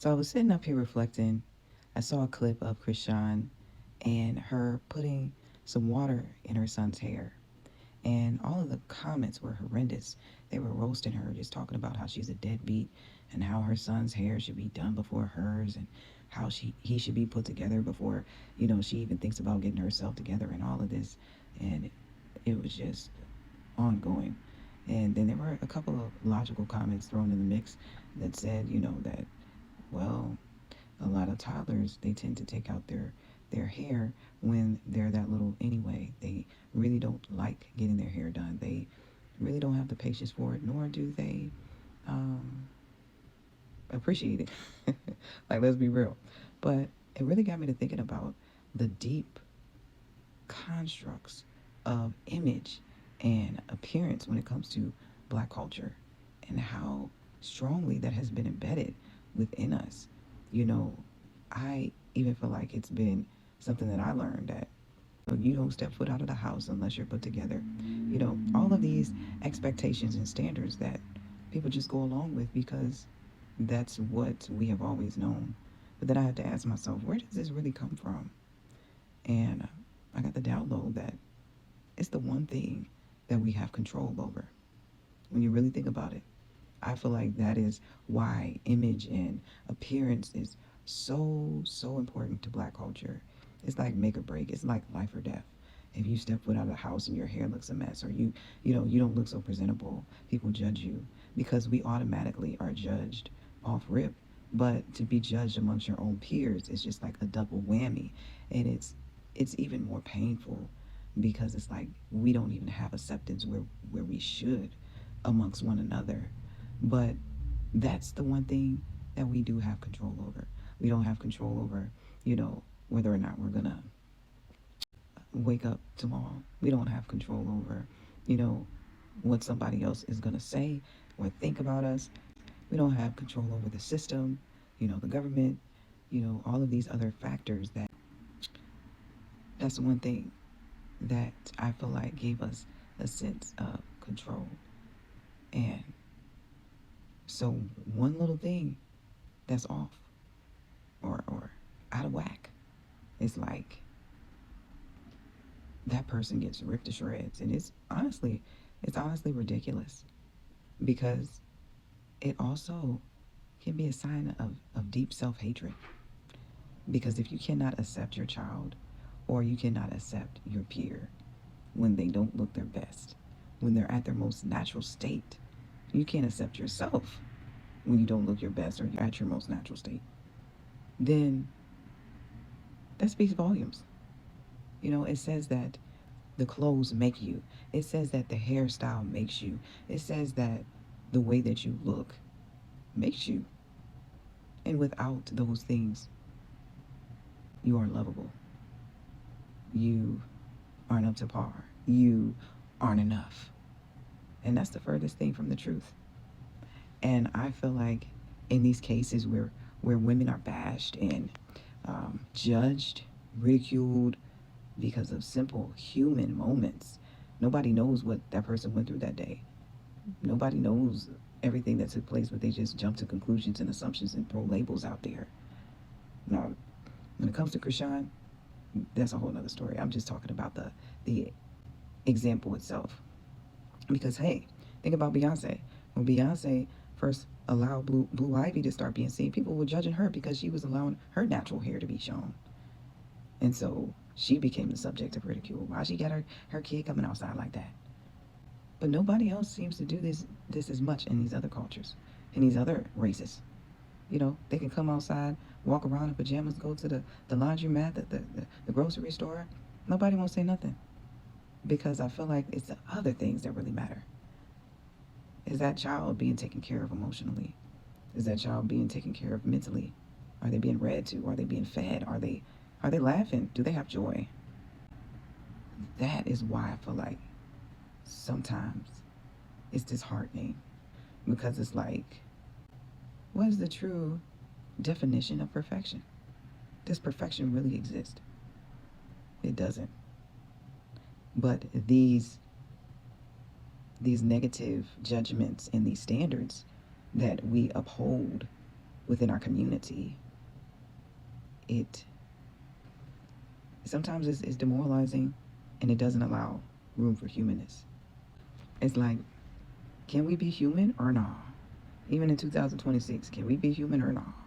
So I was sitting up here reflecting. I saw a clip of Krishan and her putting some water in her son's hair. And all of the comments were horrendous. They were roasting her, just talking about how she's a deadbeat and how her son's hair should be done before hers and how he should be put together before, she even thinks about getting herself together and all of this. And it was just ongoing. And then there were a couple of logical comments thrown in the mix that said, that, well, a lot of toddlers, they tend to take out their hair when they're that little anyway. They really don't like getting their hair done. They really don't have the patience for it, nor do they um, appreciate it. Like, let's be real. But it really got me to thinking about the deep constructs of image and appearance when it comes to black culture and how strongly that has been embedded within us. You know, I even feel like it's been something that I learned that you don't step foot out of the house unless you're put together. All of these expectations and standards that people just go along with because that's what we have always known. But then I had to ask myself, where does this really come from? And I got the download that it's the one thing that we have control over. When you really think about it, I feel like that is why image and appearance is so important to black culture. It's like make or break. It's like life or death. If you step foot out of the house and your hair looks a mess, or you don't look so presentable, people judge you because we automatically are judged off rip. But to be judged amongst your own peers is just like a double whammy, and it's even more painful because it's like we don't even have acceptance where we should amongst one another. But that's the one thing that we do have control over. We don't have control over, whether or not we're gonna wake up tomorrow. We don't have control over, you know, what somebody else is gonna say or think about us. We don't have control over the system, the government, all of these other factors that's one thing that I feel like gave us a sense of control. And so one little thing that's off or out of whack, it's like that person gets ripped to shreds. And it's honestly ridiculous because it also can be a sign of deep self-hatred. Because if you cannot accept your child or you cannot accept your peer when they don't look their best, when they're at their most natural state, you can't accept yourself when you don't look your best or you're at your most natural state, then that speaks volumes. It says that the clothes make you. It says that the hairstyle makes you. It says that the way that you look makes you. And without those things, you are lovable. You aren't up to par. You aren't enough. And that's the furthest thing from the truth. And I feel like in these cases where women are bashed and judged, ridiculed because of simple human moments, nobody knows what that person went through that day. Nobody knows everything that took place, but they just jump to conclusions and assumptions and throw labels out there. Now, when it comes to Krishan, that's a whole nother story. I'm just talking about the example itself. Because hey, think about Beyonce. When Beyonce first allowed Blue Ivy to start being seen, people were judging her because she was allowing her natural hair to be shown. And so she became the subject of ridicule. Why she got her kid coming outside like that? But nobody else seems to do this as much in these other cultures, in these other races. They can come outside, walk around in pajamas, go to the laundromat, the grocery store. Nobody won't say nothing because I feel like it's the other things that really matter. Is that child being taken care of emotionally? Is that child being taken care of mentally? Are they being read to? Are they being fed? Are they laughing? Do they have joy? That is why I feel like sometimes it's disheartening because it's like, what is the true definition of perfection? Does perfection really exist? It doesn't. But these negative judgments and these standards that we uphold within our community, it sometimes it's demoralizing, and it doesn't allow room for humanness. It's like, can we be human or not? Even in 2026, can we be human or not?